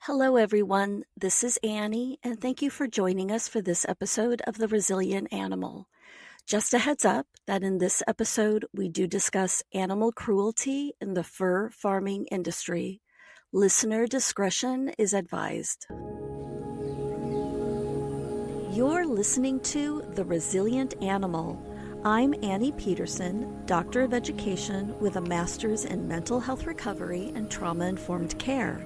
Hello, everyone. This is Annie, and thank you for joining us for this episode of The Resilient Animal. Just a heads up that in this episode, we do discuss animal cruelty in the fur farming industry. Listener discretion is advised. You're listening to The Resilient Animal. I'm Annie Peterson, Doctor of Education with a Master's in Mental Health Recovery and Trauma-Informed Care.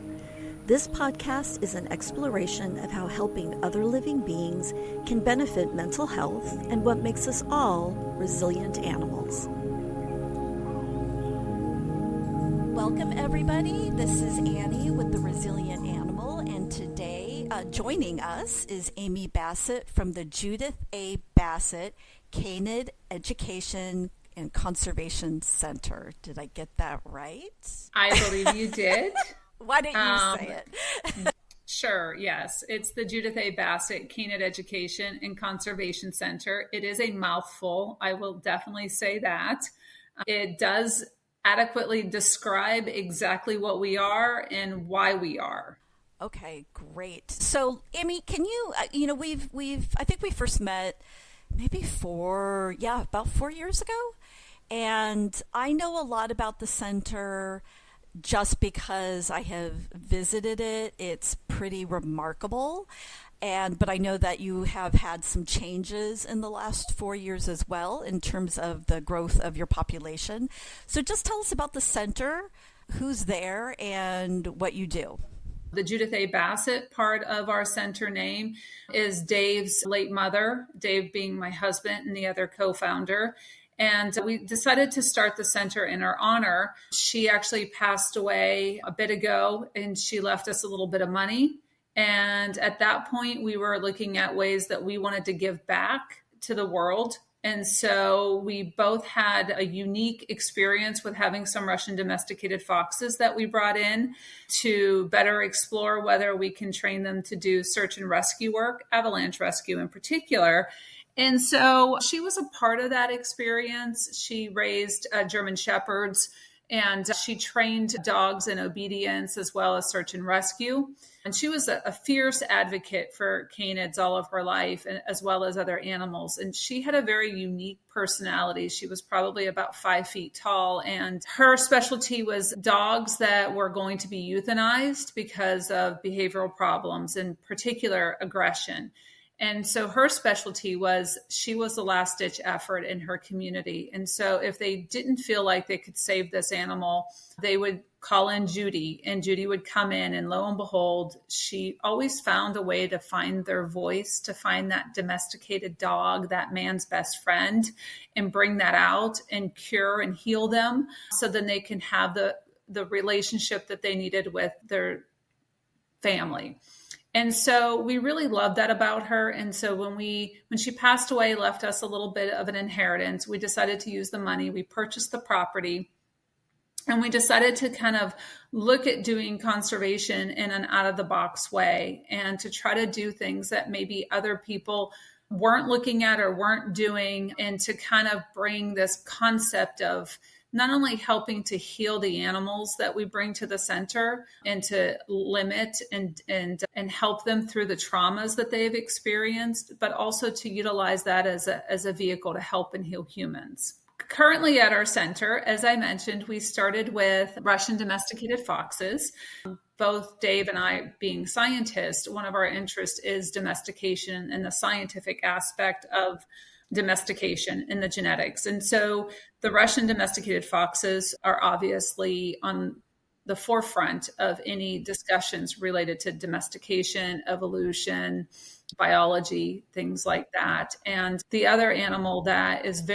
This podcast is an exploration of how helping other living beings can benefit mental health and what makes us all resilient animals. Welcome, everybody. This is Annie with The Resilient Animal, and today joining us is Amy Bassett from the Judith A. Bassett Canid Education and Conservation Center. Did I get that right? I believe you did. Why didn't you say it? Sure, yes. It's the Judith A. Bassett Canid Education and Conservation Center. It is a mouthful. I will definitely say that. It does adequately describe exactly what we are and why we are. Okay, great. So, Amy, can you, I think we first met maybe about 4 years ago. And I know a lot about the center just because I have visited it. It's pretty remarkable. But I know that you have had some changes in the last 4 years as well in terms of the growth of your population. So just tell us about the center, who's there, and what you do. The Judith A. Bassett part of our center name is Dave's late mother, Dave being my husband and the other co-founder. And we decided to start the center in her honor. She actually passed away a bit ago, and she left us a little bit of money. And at that point, we were looking at ways that we wanted to give back to the world. And so we both had a unique experience with having some Russian domesticated foxes that we brought in to better explore whether we can train them to do search and rescue work, avalanche rescue in particular. And so she was a part of that experience. She raised German Shepherds, and she trained dogs in obedience as well as search and rescue. And she was a fierce advocate for canids all of her life, and as well as other animals. And she had a very unique personality. She was probably about 5 feet tall, and her specialty was dogs that were going to be euthanized because of behavioral problems, in particular aggression. And so her specialty was she was the last ditch effort in her community. And so if they didn't feel like they could save this animal, they would call in Judy, and Judy would come in, and lo and behold, she always found a way to find their voice, to find that domesticated dog, that man's best friend, and bring that out and cure and heal them so then they can have the relationship that they needed with their family. And so we really loved that about her. And so when she passed away, left us a little bit of an inheritance, we decided to use the money. We purchased the property, and we decided to kind of look at doing conservation in an out-of-the-box way and to try to do things that maybe other people weren't looking at or weren't doing, and to kind of bring this concept of not only helping to heal the animals that we bring to the center and to limit and help them through the traumas that they've experienced, but also to utilize that as a vehicle to help and heal humans. Currently at our center, as I mentioned, we started with Russian domesticated foxes. Both Dave and I, being scientists, one of our interests is domestication and the scientific aspect of domestication in the genetics. And so the Russian domesticated foxes are obviously on the forefront of any discussions related to domestication, evolution, biology, things like that. And the other animal that is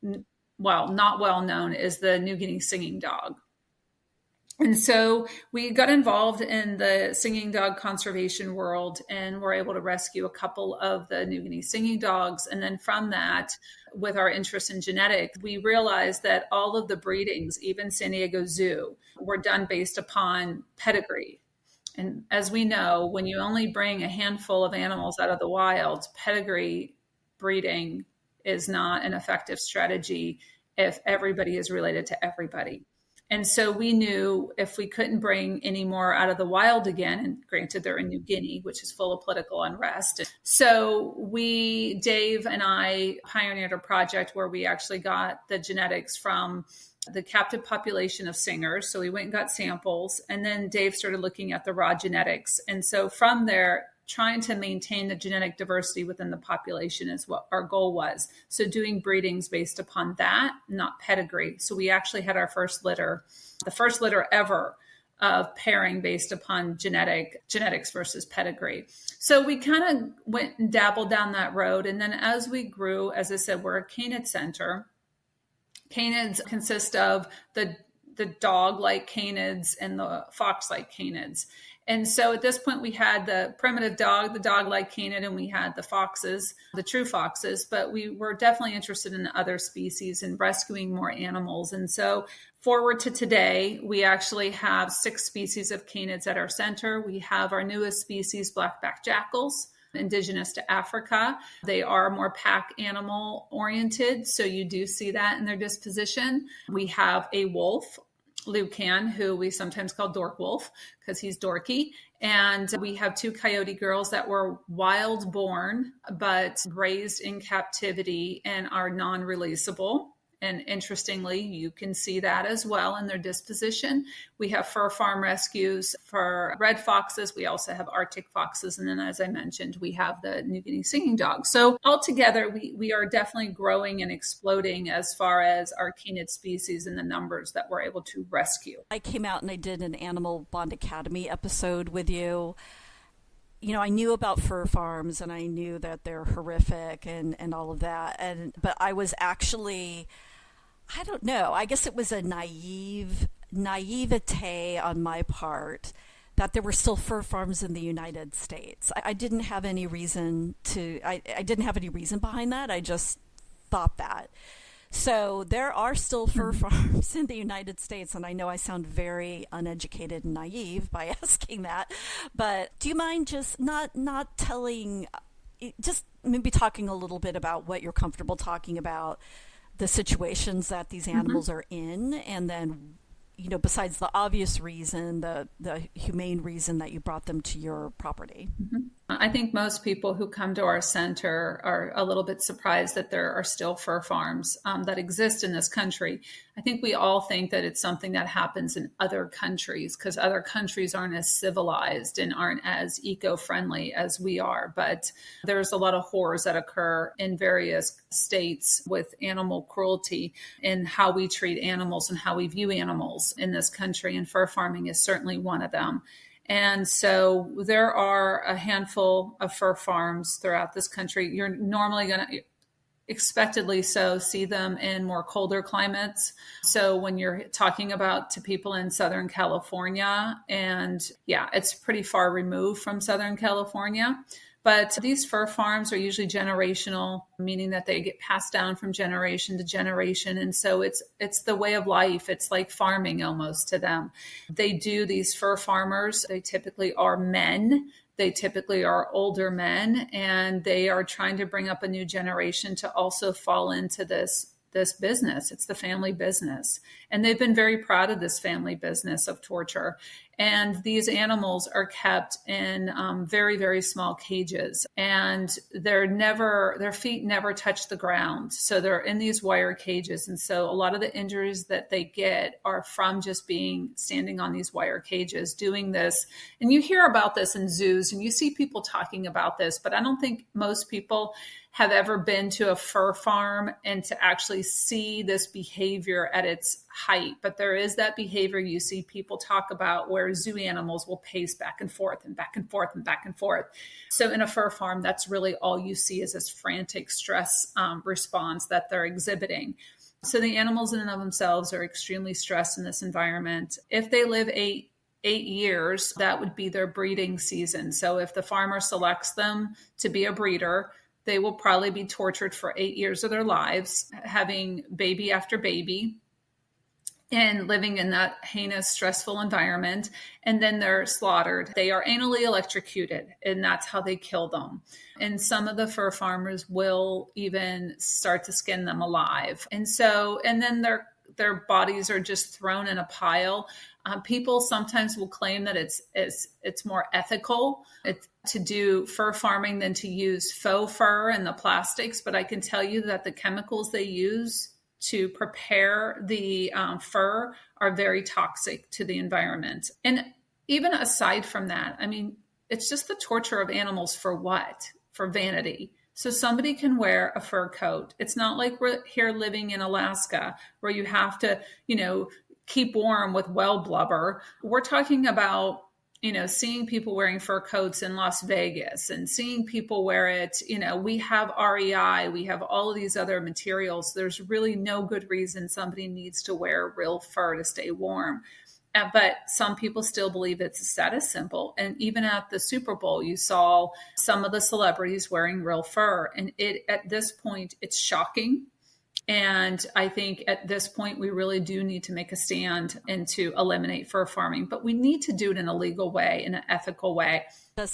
not well known is the New Guinea singing dog. And so we got involved in the singing dog conservation world, and were able to rescue a couple of the New Guinea singing dogs. And then from that, with our interest in genetics, we realized that all of the breedings, even San Diego Zoo, were done based upon pedigree. And as we know, when you only bring a handful of animals out of the wild, pedigree breeding is not an effective strategy if everybody is related to everybody. And so we knew if we couldn't bring any more out of the wild again, and granted they're in New Guinea, which is full of political unrest. So Dave and I pioneered a project where we actually got the genetics from the captive population of singers. So we went and got samples, and then Dave started looking at the raw genetics. And so from there, trying to maintain the genetic diversity within the population is what our goal was. So doing breedings based upon that, not pedigree. So we actually had our first litter, the first litter ever of pairing based upon genetics versus pedigree. So we kind of went and dabbled down that road. And then as we grew, as I said, we're a Canid center. Canids consist of the dog-like Canids and the fox-like Canids. And so at this point, we had the primitive dog, the dog-like Canid, and we had the foxes, the true foxes, but we were definitely interested in other species and rescuing more animals. And so forward to today, we actually have 6 species of Canids at our center. We have our newest species, black-backed jackals, indigenous to Africa. They are more pack animal oriented, so you do see that in their disposition. We have a wolf, Lucan, who we sometimes call Dork Wolf because he's dorky. And we have 2 coyote girls that were wild born, but raised in captivity and are non-releasable. And interestingly, you can see that as well in their disposition. We have fur farm rescues for red foxes. We also have Arctic foxes. And then, as I mentioned, we have the New Guinea singing dog. So altogether, we are definitely growing and exploding as far as our Canid species and the numbers that we're able to rescue. I came out and I did an Animal Bond Academy episode with you. You know, I knew about fur farms and I knew that they're horrific and all of that. But I was actually, I don't know, I guess it was a naivete on my part that there were still fur farms in the United States. I didn't have any reason I didn't have any reason behind that. I just thought that. So there are still fur farms in the United States, and I know I sound very uneducated and naive by asking that, but do you mind just not telling, just maybe talking a little bit about what you're comfortable talking about, the situations that these animals are in, and then, you know, besides the obvious reason, the humane reason that you brought them to your property? I think most people who come to our center are a little bit surprised that there are still fur farms that exist in this country. I think we all think that it's something that happens in other countries because other countries aren't as civilized and aren't as eco-friendly as we are. But there's a lot of horrors that occur in various states with animal cruelty and how we treat animals and how we view animals in this country. And fur farming is certainly one of them. And so there are a handful of fur farms throughout this country. You're normally going to, expectedly so, see them in more colder climates. So when you're talking about to people in Southern California, and yeah, it's pretty far removed from Southern California. But these fur farms are usually generational, meaning that they get passed down from generation to generation. And so it's the way of life. It's like farming almost to them. These fur farmers, they typically are men. They typically are older men, and they are trying to bring up a new generation to also fall into this business. It's the family business. And they've been very proud of this family business of torture. And these animals are kept in very, very small cages, and their feet never touch the ground. So they're in these wire cages. And so a lot of the injuries that they get are from just standing on these wire cages, doing this. And you hear about this in zoos and you see people talking about this, but I don't think most people have ever been to a fur farm and to actually see this behavior at its height. But there is that behavior you see people talk about where zoo animals will pace back and forth and back and forth and back and forth. So in a fur farm, that's really all you see is this frantic stress response that they're exhibiting. So the animals in and of themselves are extremely stressed in this environment. If they live 8 years, that would be their breeding season. So if the farmer selects them to be a breeder, they will probably be tortured for 8 years of their lives, having baby after baby and living in that heinous, stressful environment. And then they're slaughtered. They are anally electrocuted, and that's how they kill them. And some of the fur farmers will even start to skin them alive. And then their bodies are just thrown in a pile. People sometimes will claim that it's more ethical to do fur farming than to use faux fur and the plastics. But I can tell you that the chemicals they use to prepare the fur are very toxic to the environment. And even aside from that, I mean, it's just the torture of animals for what? For vanity. So somebody can wear a fur coat. It's not like we're here living in Alaska where you have to, keep warm with well blubber. We're talking about, seeing people wearing fur coats in Las Vegas and seeing people wear it. We have REI, we have all of these other materials. There's really no good reason somebody needs to wear real fur to stay warm. But some people still believe it's a status symbol. And even at the Super Bowl, you saw some of the celebrities wearing real fur. And at this point, it's shocking. And I think at this point, we really do need to make a stand and to eliminate fur farming. But we need to do it in a legal way, in an ethical way.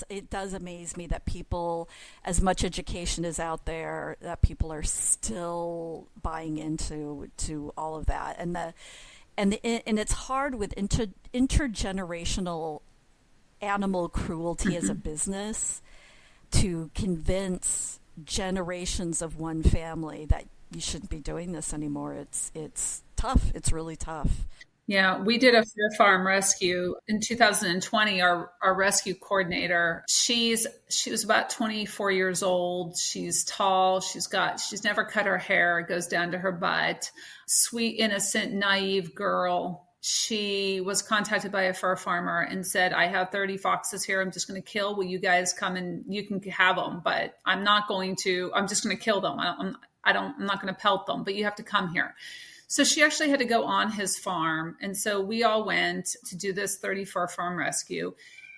It does amaze me that people, as much education is out there, that people are still buying into all of that. And it's hard with intergenerational animal cruelty as a business to convince generations of one family that you shouldn't be doing this anymore. It's tough. It's really tough. Yeah, we did a fur farm rescue in 2020. Our rescue coordinator, she was about 24 years old. She's tall. She's never cut her hair. It goes down to her butt. Sweet, innocent, naive girl. She was contacted by a fur farmer and said, I have 30 foxes here. I'm just going to kill. Will you guys come and you can have them, but I'm just going to kill them. I'm not going to pelt them, but you have to come here. So she actually had to go on his farm. And so we all went to do this 30 fur farm rescue.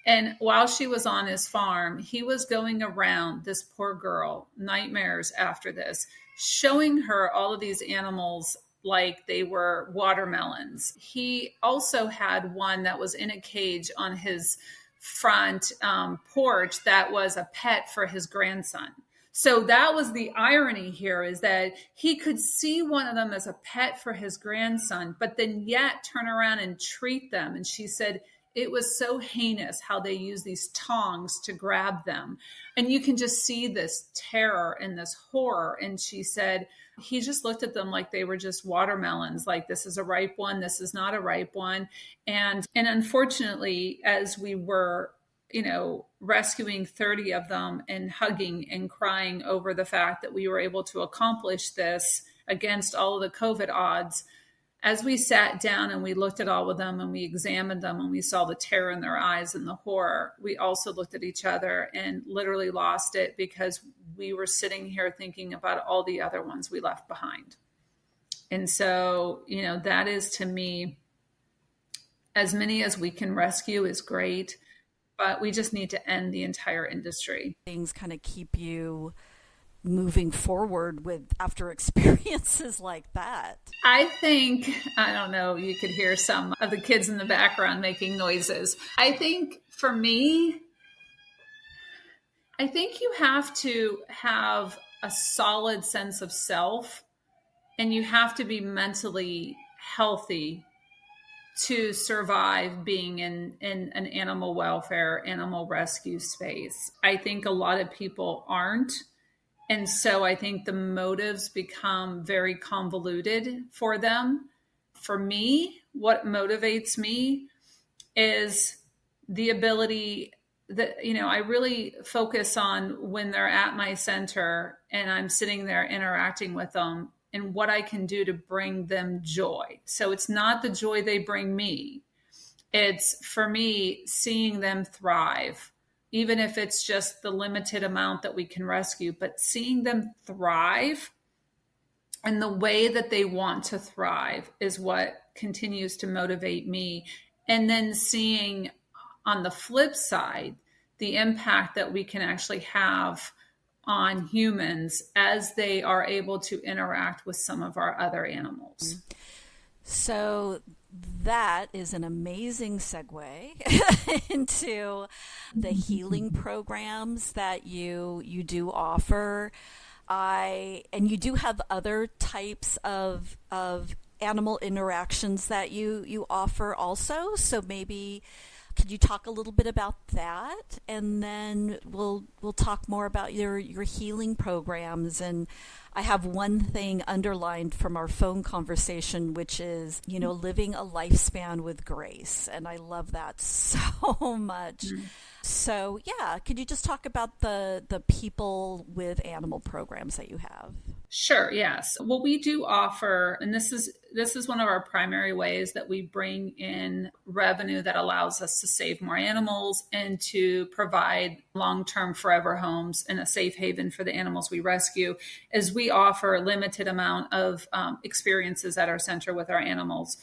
And while she was on his farm, he was going around this poor girl, nightmares after this, showing her all of these animals like they were watermelons. He also had one that was in a cage on his front porch that was a pet for his grandson. So that was the irony here, is that he could see one of them as a pet for his grandson, but then yet turn around and treat them. And she said it was so heinous how they use these tongs to grab them. And you can just see this terror and this horror. And she said he just looked at them like they were just watermelons, like this is a ripe one, this is not a ripe one. And unfortunately, as we were rescuing 30 of them and hugging and crying over the fact that we were able to accomplish this against all of the COVID odds. As we sat down and we looked at all of them and we examined them and we saw the terror in their eyes and the horror, we also looked at each other and literally lost it, because we were sitting here thinking about all the other ones we left behind. And so, that is, to me, as many as we can rescue is great. But we just need to end the entire industry. Things kind of keep you moving forward after experiences like that. I don't know, you could hear some of the kids in the background making noises. I think for me, you have to have a solid sense of self, and you have to be mentally healthy to survive being in an animal welfare, animal rescue space. I think a lot of people aren't. And so I think the motives become very convoluted for them. For me, what motivates me is the ability that, I really focus on when they're at my center and I'm sitting there interacting with them, and what I can do to bring them joy. So it's not the joy they bring me. It's, for me, seeing them thrive, even if it's just the limited amount that we can rescue, but seeing them thrive and the way that they want to thrive is what continues to motivate me. And then seeing on the flip side, the impact that we can actually have on humans as they are able to interact with some of our other animals. So that is an amazing segue into the healing programs that you do offer. And you do have other types of animal interactions that you offer also. So maybe could you talk a little bit about that? And then we'll talk more about your healing programs. And I have one thing underlined from our phone conversation, which is, living a lifespan with grace. And I love that so much. So yeah, could you just talk about the people with animal programs that you have? Sure. Yes. Well, we do offer, and this is one of our primary ways that we bring in revenue that allows us to save more animals and to provide long-term forever homes and a safe haven for the animals we rescue, is we offer a limited amount of experiences at our center with our animals.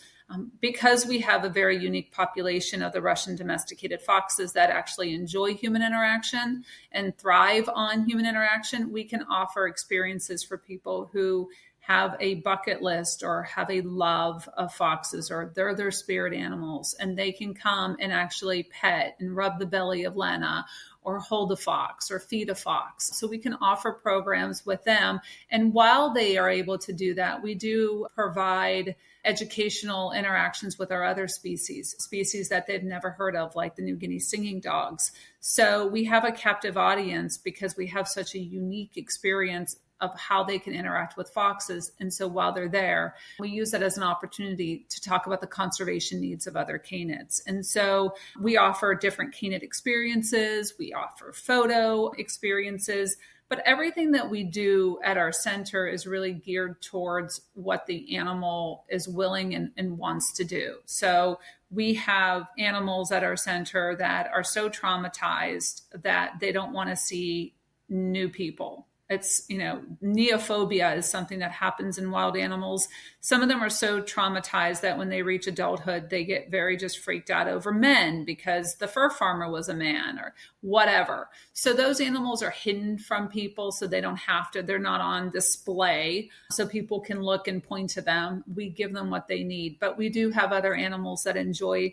Because we have a very unique population of the Russian domesticated foxes that actually enjoy human interaction and thrive on human interaction, we can offer experiences for people who have a bucket list or have a love of foxes, or they're their spirit animals, and they can come and actually pet and rub the belly of Lena, or hold a fox or feed a fox. So we can offer programs with them. And while they are able to do that, we do provide educational interactions with our other species that they've never heard of, like the New Guinea singing dogs. So we have a captive audience because we have such a unique experience of how they can interact with foxes. And so while they're there, we use that as an opportunity to talk about the conservation needs of other canids. And so we offer different canid experiences, we offer photo experiences, but everything that we do at our center is really geared towards what the animal is willing and wants to do. So we have animals at our center that are so traumatized that they don't want to see new people. It's, neophobia is something that happens in wild animals. Some of them are so traumatized that when they reach adulthood, they get very just freaked out over men because the fur farmer was a man or whatever. So those animals are hidden from people, so they don't have to, they're not on display, so people can look and point to them. We give them what they need. But we do have other animals that enjoy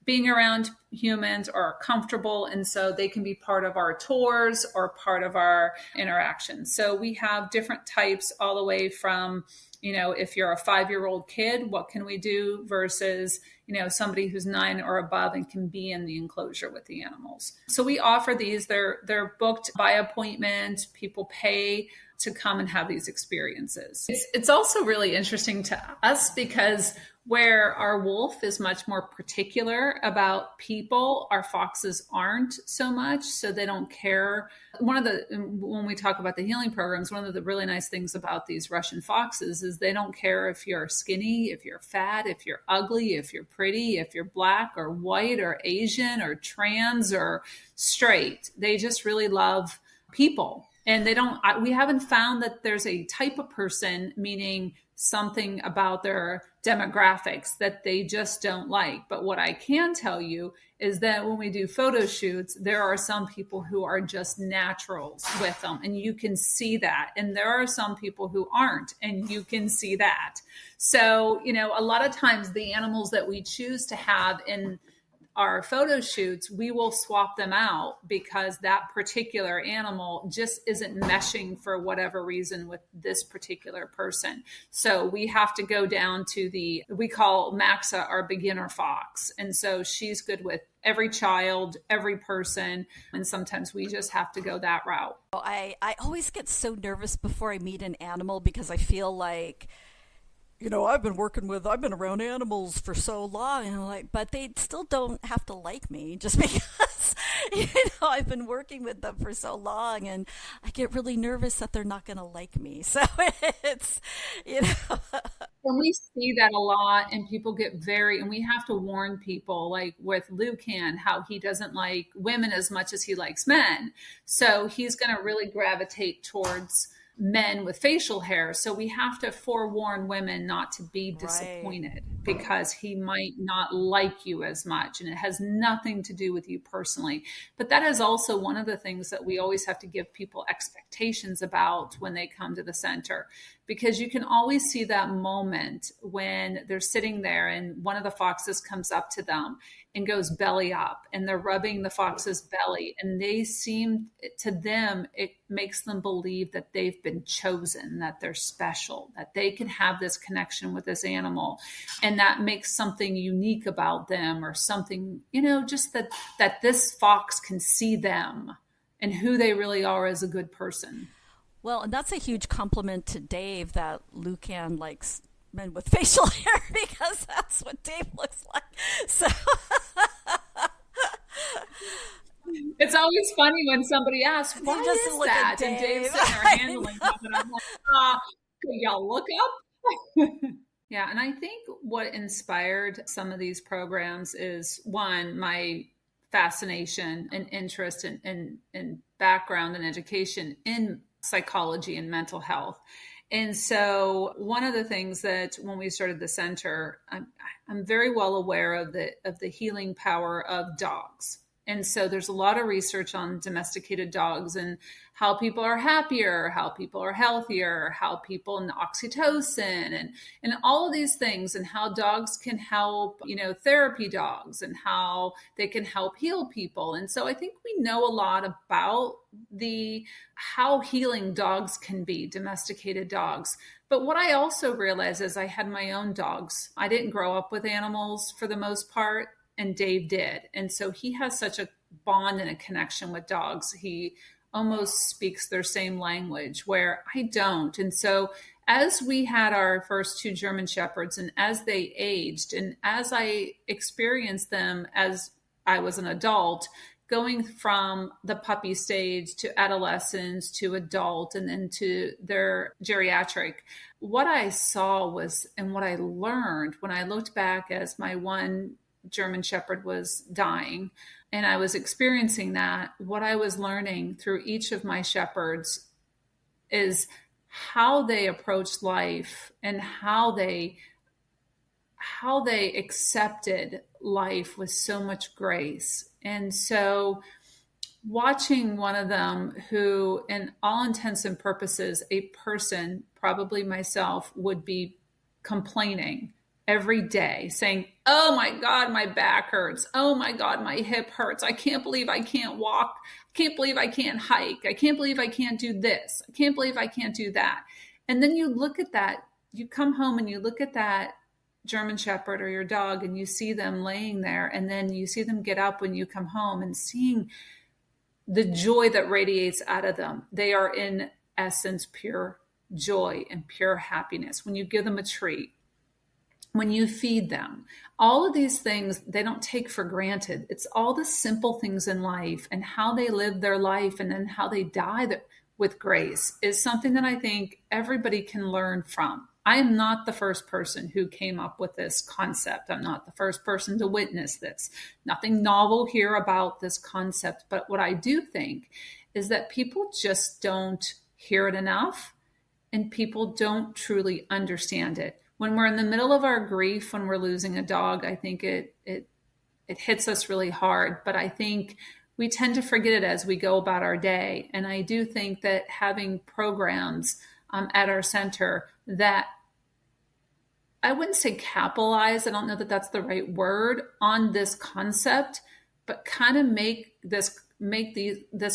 being around humans or are comfortable. And so they can be part of our tours or part of our interactions. So we have different types all the way from, if you're a 5-year-old kid, what can we do versus, somebody who's 9 or above and can be in the enclosure with the animals. So we offer these, they're booked by appointment. People pay to come and have these experiences. It's also really interesting to us because where our wolf is much more particular about people, our foxes aren't so much, so they don't care. When we talk about the healing programs, one of the really nice things about these Russian foxes is they don't care if you're skinny, if you're fat, if you're ugly, if you're pretty, if you're black or white or Asian or trans or straight. They just really love people. And we haven't found that there's a type of person, meaning something about their demographics that they just don't like. But what I can tell you is that when we do photo shoots, there are some people who are just naturals with them, and you can see that. And there are some people who aren't, and you can see that. So, a lot of times the animals that we choose to have in our photo shoots, we will swap them out because that particular animal just isn't meshing for whatever reason with this particular person. So we have to go down to we call Maxa our beginner fox. And so she's good with every child, every person. And sometimes we just have to go that route. I always get so nervous before I meet an animal because I feel like, I've been around animals for so long, and but they still don't have to like me just because, I've been working with them for so long, and I get really nervous that they're not going to like me. So it's, And we see that a lot, and people get and we have to warn people, like with Lucan, how he doesn't like women as much as he likes men. So he's going to really gravitate towards men with facial hair. So we have to forewarn women not to be disappointed because he might not like you as much, and it has nothing to do with you personally. But that is also one of the things that we always have to give people expectations about when they come to the center, because you can always see that moment when they're sitting there and one of the foxes comes up to them and goes belly up, and they're rubbing the fox's belly, and they seem, to them, it makes them believe that they've been chosen, that they're special, that they can have this connection with this animal, and that makes something unique about them, or something, just that this fox can see them and who they really are as a good person. Well, and that's a huge compliment to Dave that Lucan likes men with facial hair, because that's what Dave looks like. So it's always funny when somebody asks, why just is look that? at Dave. And Dave's sitting there handling them, and I'm like, can y'all look up? Yeah, and I think what inspired some of these programs is, one, my fascination and interest and background and education in psychology and mental health. And so one of the things that when we started the center, I'm very well aware of the healing power of dogs. And so there's a lot of research on domesticated dogs and how people are happier, how people are healthier, how people in oxytocin and all of these things, and how dogs can help, therapy dogs, and how they can help heal people. And so I think we know a lot about how healing dogs can be, domesticated dogs. But what I also realized is I had my own dogs. I didn't grow up with animals for the most part, and Dave did. And so he has such a bond and a connection with dogs. He almost speaks their same language, where I don't. And so as we had our first 2 German Shepherds, and as they aged, and as I experienced them as I was an adult, going from the puppy stage to adolescence to adult and then to their geriatric, what I saw was, and what I learned when I looked back as my one German Shepherd was dying and I was experiencing that, what I was learning through each of my shepherds is how they approached life and how they accepted life with so much grace. And so watching one of them who, in all intents and purposes, a person, probably myself, would be complaining every day, saying, oh my God, my back hurts. Oh my God, my hip hurts. I can't believe I can't walk. I can't believe I can't hike. I can't believe I can't do this. I can't believe I can't do that. And then you look at that, you come home and you look at that German Shepherd or your dog, and you see them laying there, and then you see them get up when you come home, and seeing the joy that radiates out of them. They are in essence pure joy and pure happiness. When you give them a treat, when you feed them, all of these things they don't take for granted. It's all the simple things in life, and how they live their life and then how they die with grace is something that I think everybody can learn from. I am not the first person who came up with this concept. I'm not the first person to witness this. Nothing novel here about this concept. But what I do think is that people just don't hear it enough, and people don't truly understand it. When we're in the middle of our grief, when we're losing a dog, I think it hits us really hard. But I think we tend to forget it as we go about our day. And I do think that having programs at our center that, I wouldn't say capitalize, I don't know that that's the right word, on this concept, but kind of make this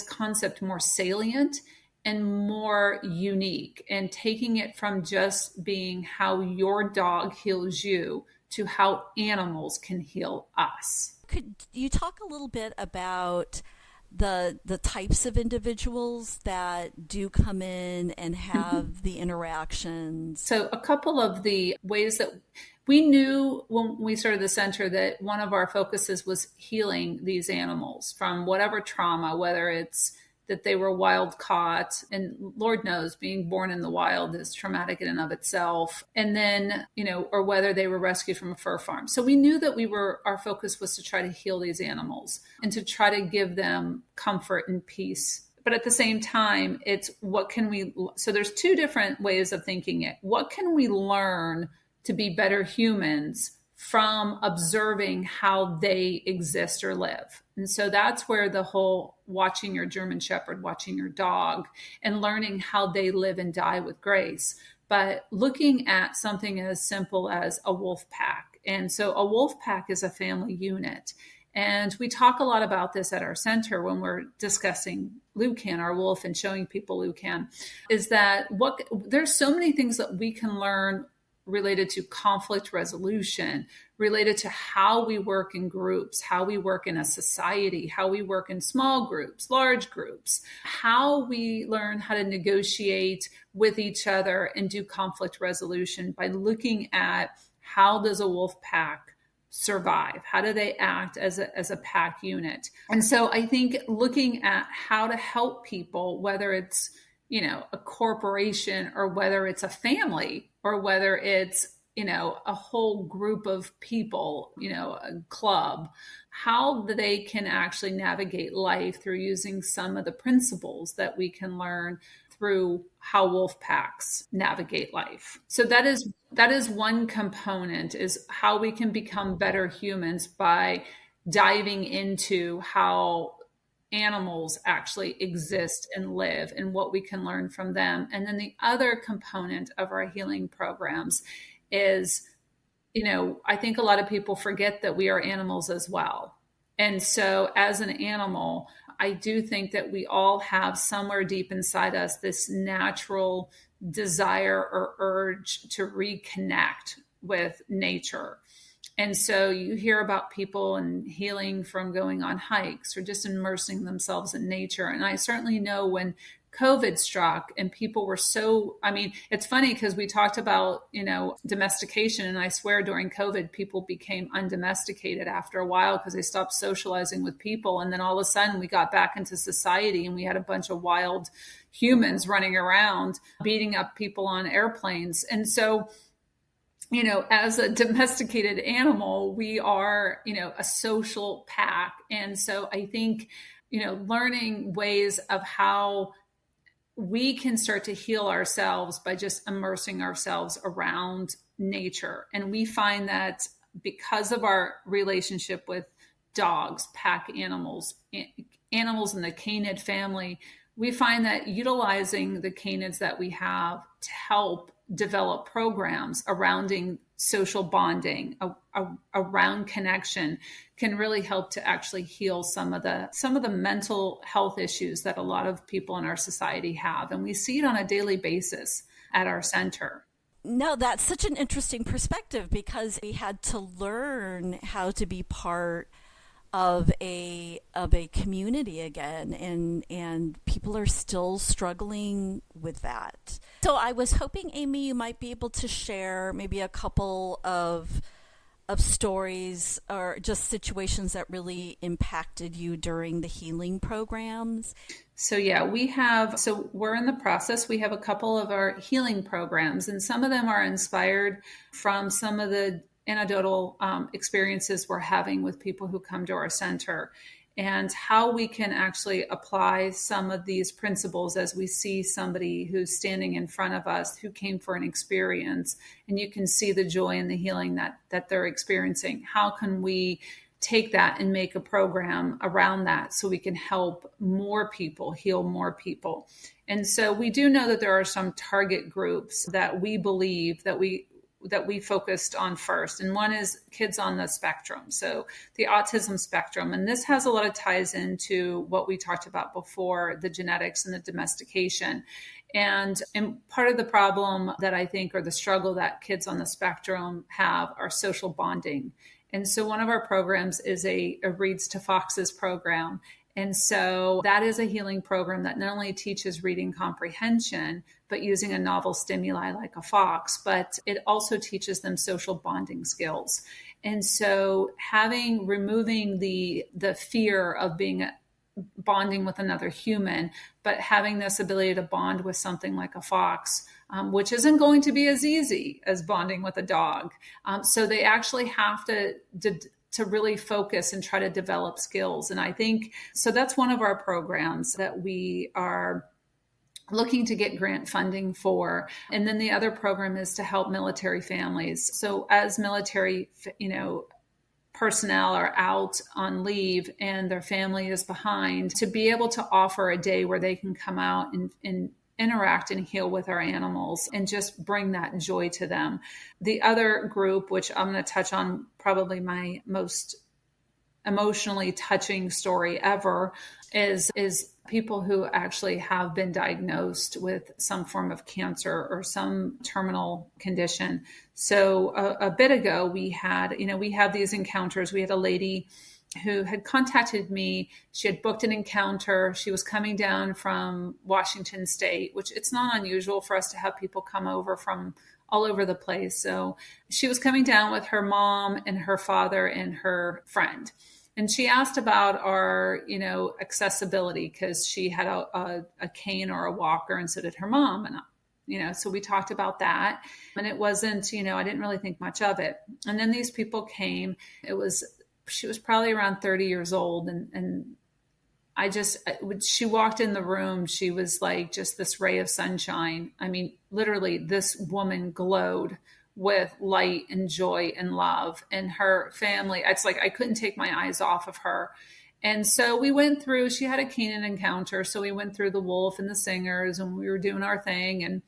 concept more salient and more unique, and taking it from just being how your dog heals you to how animals can heal us. Could you talk a little bit about the types of individuals that do come in and have the interactions? So a couple of the ways that we knew when we started the center that one of our focuses was healing these animals from whatever trauma, whether it's that they were wild caught, and Lord knows being born in the wild is traumatic in and of itself. And then, or whether they were rescued from a fur farm. So we knew that our focus was to try to heal these animals and to try to give them comfort and peace. But at the same time, it's so there's 2 different ways of thinking it. What can we learn to be better humans from observing how they exist or live? And so that's where the whole watching your German Shepherd, watching your dog, and learning how they live and die with grace. But looking at something as simple as a wolf pack And so a wolf pack is a family unit. And we talk a lot about this at our center when we're discussing Lucan, our wolf, and showing people Lucan, is that there's so many things that we can learn related to conflict resolution, related to how we work in groups, how we work in a society, how we work in small groups, large groups, how we learn how to negotiate with each other and do conflict resolution by looking at how does a wolf pack survive? How do they act as a pack unit? And so I think looking at how to help people, whether it's, a corporation or whether it's a family or whether it's, a whole group of people, a club, how they can actually navigate life through using some of the principles that we can learn through how wolf packs navigate life. So that is one component, is how we can become better humans by diving into how animals actually exist and live and what we can learn from them. And then the other component of our healing programs is, I think a lot of people forget that we are animals as well. And so as an animal, I do think that we all have somewhere deep inside us this natural desire or urge to reconnect with nature. And so you hear about people and healing from going on hikes or just immersing themselves in nature. And I certainly know when COVID struck and people were it's funny because we talked about, domestication. And I swear during COVID, people became undomesticated after a while because they stopped socializing with people. And then all of a sudden we got back into society and we had a bunch of wild humans running around, beating up people on airplanes. And so, as a domesticated animal, we are, a social pack. And so I think, learning ways of how we can start to heal ourselves by just immersing ourselves around nature. And we find that because of our relationship with dogs, pack animals in the canid family, we find that utilizing the canids that we have to help develop programs around social bonding, around connection, can really help to actually heal some of the mental health issues that a lot of people in our society have. And we see it on a daily basis at our center. No, that's such an interesting perspective, because we had to learn how to be part of a community again, and people are still struggling with that. So I was hoping, Amy, you might be able to share maybe a couple of stories or just situations that really impacted you during the healing programs. So yeah, we're in the process. We have a couple of our healing programs, and some of them are inspired from some of the anecdotal experiences we're having with people who come to our center, and how we can actually apply some of these principles as we see somebody who's standing in front of us who came for an experience, and you can see the joy and the healing that they're experiencing. How can we take that and make a program around that so we can help more people, heal more people? And so we do know that there are some target groups that we believe that we focused on first. And one is kids on the spectrum. So the autism spectrum. And this has a lot of ties into what we talked about before, the genetics and the domestication. And part of the problem that I think, or the struggle that kids on the spectrum have, are social bonding. And so one of our programs is a Reads to Foxes program. And so that is a healing program that not only teaches reading comprehension, but using a novel stimuli like a fox, but it also teaches them social bonding skills. And so removing the fear of bonding with another human, but having this ability to bond with something like a fox, which isn't going to be as easy as bonding with a dog. So they actually have to really focus and try to develop skills. And I think, so that's one of our programs that we are looking to get grant funding for. And then the other program is to help military families. So as military, personnel are out on leave and their family is behind, to be able to offer a day where they can come out and interact and heal with our animals and just bring that joy to them. The other group, which I'm going to touch on, probably my most emotionally touching story ever, is people who actually have been diagnosed with some form of cancer or some terminal condition. So a bit ago, we had these encounters. We had a lady who had contacted me. She had booked an encounter. She was coming down from Washington State, which it's not unusual for us to have people come over from all over the place. So she was coming down with her mom and her father and her friend. And she asked about our, accessibility, because she had a cane or a walker, and so did her mom. And, so we talked about that. And it wasn't, I didn't really think much of it. And then these people came. She was probably around 30 years old. And she walked in the room, she was like just this ray of sunshine. I mean, literally, this woman glowed with light and joy and love, and her family. It's like I couldn't take my eyes off of her. And so we went through, she had a Canid encounter. So we went through the wolf and the singers, and we were doing our thing. And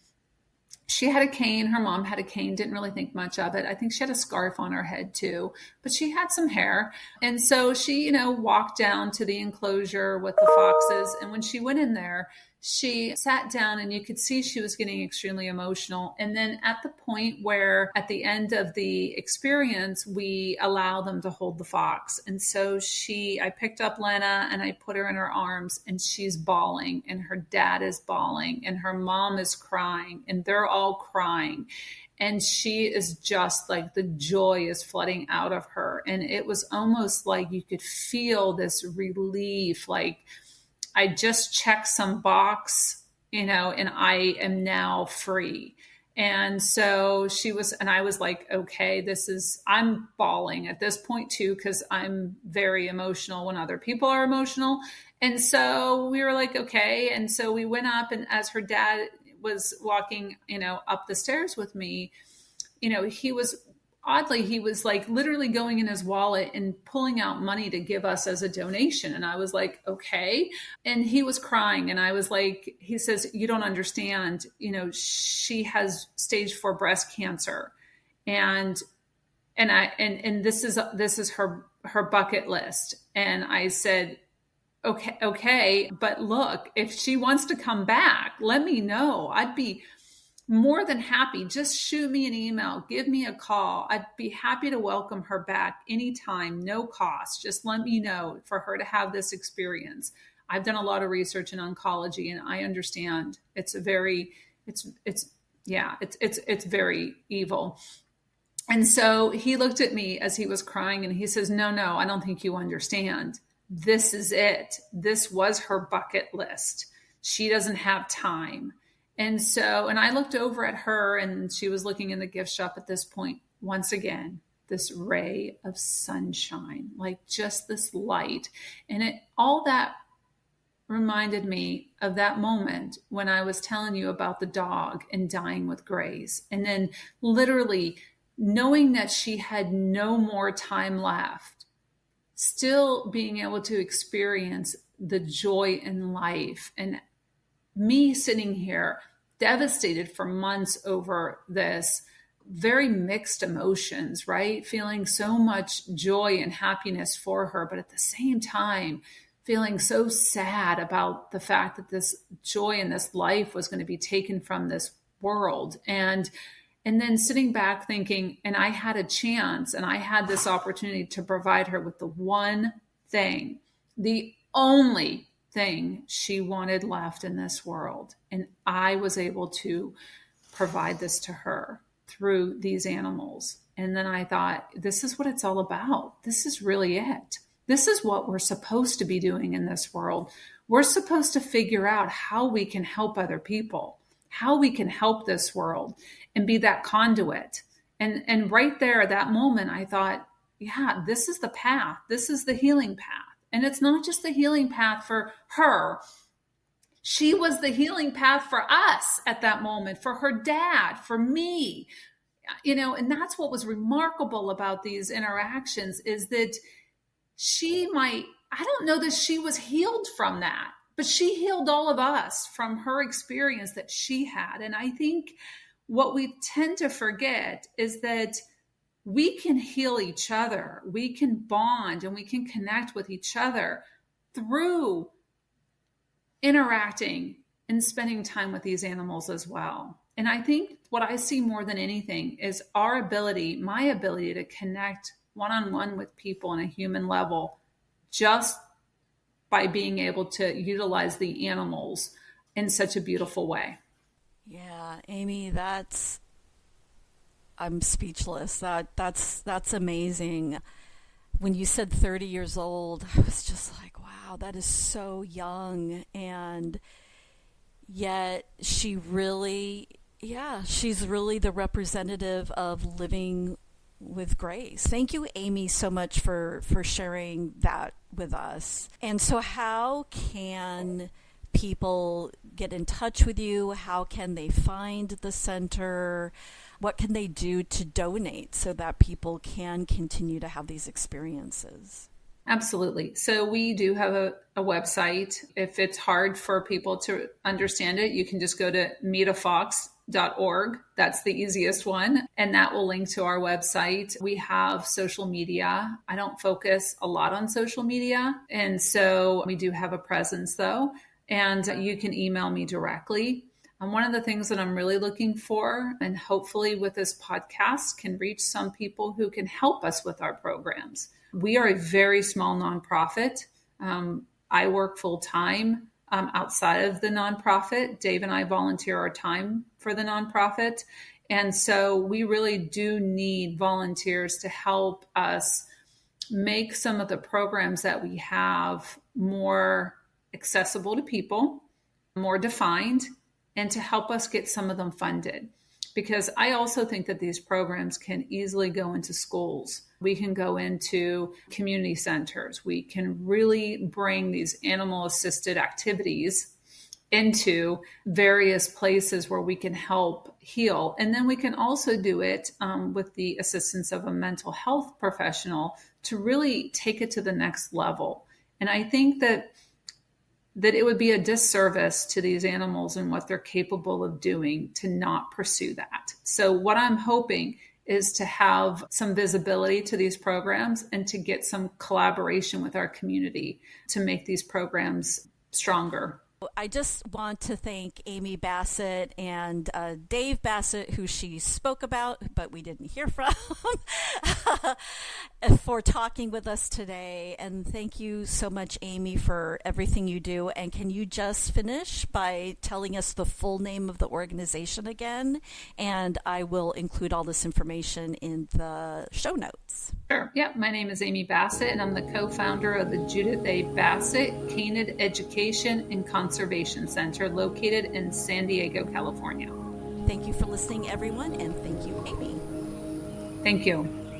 she had a cane. Her mom had a cane. Didn't really think much of it. I think she had a scarf on her head too, but she had some hair. And so she, walked down to the enclosure with the foxes. And when she went in there, she sat down, and you could see she was getting extremely emotional. And then at the point where at the end of the experience, we allow them to hold the fox. And so I picked up Lena and I put her in her arms, and she's bawling, and her dad is bawling, and her mom is crying, and they're all crying. And she is just like, the joy is flooding out of her. And it was almost like you could feel this relief, like, I just checked some box, and I am now free. And so I was like, okay, I'm bawling at this point too, because I'm very emotional when other people are emotional. And so we were like, okay. And so we went up, and as her dad was walking, up the stairs with me, he was like literally going in his wallet and pulling out money to give us as a donation. And I was like, okay. And he was crying. And I was like, he says, you don't understand, she has stage 4 breast cancer. And this is her bucket list. And I said, okay. But look, if she wants to come back, let me know. I'd be more than happy. Just shoot me an email, give me a call. I'd be happy to welcome her back anytime, no cost. Just let me know for her to have this experience. I've done a lot of research in oncology, and I understand it's very evil. And so he looked at me as he was crying, and he says, no, I don't think you understand. This is it. This was her bucket list. She doesn't have time. And I looked over at her, and she was looking in the gift shop at this point. Once again, this ray of sunshine, like just this light. And all that reminded me of that moment when I was telling you about the dog and dying with grace. And then literally knowing that she had no more time left, still being able to experience the joy in life, and me sitting here devastated for months over this, very mixed emotions, right? Feeling so much joy and happiness for her, but at the same time, feeling so sad about the fact that this joy and this life was going to be taken from this world. And then sitting back thinking, and I had a chance, and I had this opportunity to provide her with the one thing, the only thing she wanted left in this world. And I was able to provide this to her through these animals. And then I thought, this is what it's all about. This is really it. This is what we're supposed to be doing in this world. We're supposed to figure out how we can help other people, how we can help this world and be that conduit. And right there, at that moment, I thought, yeah, this is the path. This is the healing path. And it's not just the healing path for her. She was the healing path for us at that moment, for her dad, for me, and that's what was remarkable about these interactions, is that I don't know that she was healed from that, but she healed all of us from her experience that she had. And I think what we tend to forget is that we can heal each other. We can bond and we can connect with each other through interacting and spending time with these animals as well. And I think what I see more than anything is my ability to connect one-on-one with people on a human level just by being able to utilize the animals in such a beautiful way. Yeah, Amy, I'm speechless. That's amazing. When you said 30 years old, I was just like, wow, that is so young. And yet she's really the representative of living with grace. Thank you, Amy, so much for sharing that with us. And so how can people get in touch with you? How can they find the center? What can they do to donate so that people can continue to have these experiences? Absolutely. So we do have a website. If it's hard for people to understand it, you can just go to meetafox.org. That's the easiest one. And that will link to our website. We have social media. I don't focus a lot on social media. And so we do have a presence though. And you can email me directly. And one of the things that I'm really looking for, and hopefully with this podcast can reach some people who can help us with our programs. We are a very small nonprofit. I work full time outside of the nonprofit. Dave and I volunteer our time for the nonprofit. And so we really do need volunteers to help us make some of the programs that we have more accessible to people, more defined, and to help us get some of them funded. Because I also think that these programs can easily go into schools. We can go into community centers. We can really bring these animal-assisted activities into various places where we can help heal. And then we can also do it with the assistance of a mental health professional to really take it to the next level. And I think that it would be a disservice to these animals and what they're capable of doing to not pursue that. So what I'm hoping is to have some visibility to these programs and to get some collaboration with our community to make these programs stronger. I just want to thank Amy Bassett and Dave Bassett, who she spoke about, but we didn't hear from, for talking with us today. And thank you so much, Amy, for everything you do. And can you just finish by telling us the full name of the organization again? And I will include all this information in the show notes. Sure. Yeah. My name is Amy Bassett, and I'm the co-founder of the Judith A. Bassett Canid Education and Conservation Center located in San Diego, California. Thank you for listening, everyone, and thank you, Amy. Thank you.